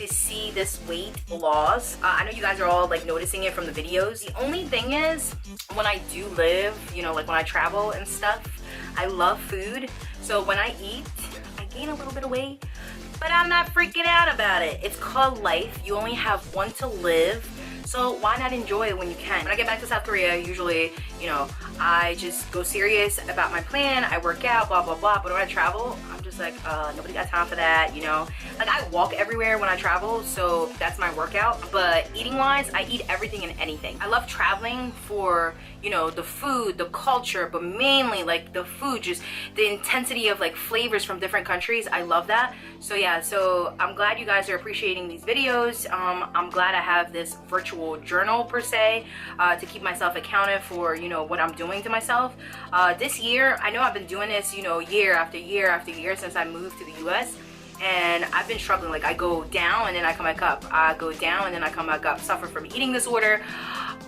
to see this weight loss. I know you guys are all like noticing it from the videos. The only thing is, when I do live, you know, like when I travel and stuff, I love food. So when I eat, I gain a little bit of weight, but I'm not freaking out about it. It's called life. You only have one to live. So why not enjoy it when you can? When I get back to South Korea, usually, you know, I just go serious about my plan. I work out, blah, blah, blah. But when I travel, I'm just like, nobody got time for that, you know? Like, I walk everywhere when I travel, so that's my workout. But eating-wise, I eat everything and anything. I love traveling for, you know, the food, the culture, but mainly, like, the food, just the intensity of, like, flavors from different countries. I love that. So, yeah, so I'm glad you guys are appreciating these videos. I'm glad I have this virtual journal, per se, to keep myself accounted for, you know, what I'm doing to myself. This year, I know I've been doing this, you know, year after year after year since I moved to the US, and I've been struggling. Like, I go down and then I come back up. I go down and then I come back up. Suffer from eating disorder,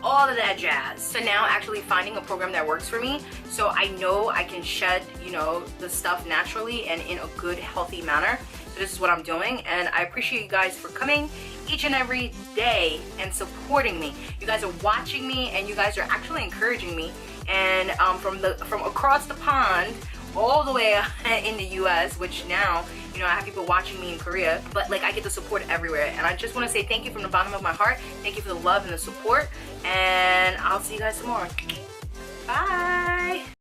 all of that jazz. So now actually finding a program that works for me, so I know I can shed, you know, the stuff naturally and in a good, healthy manner. So this is what I'm doing, and I appreciate you guys for coming each and every day and supporting me. You guys are watching me, and you guys are actually encouraging me. And from across the pond all the way in the US, which now, you know, I have people watching me in Korea, but like, I get the support everywhere. And I just want to say thank you from the bottom of my heart. Thank you for the love and the support, and I'll see you guys tomorrow. Bye.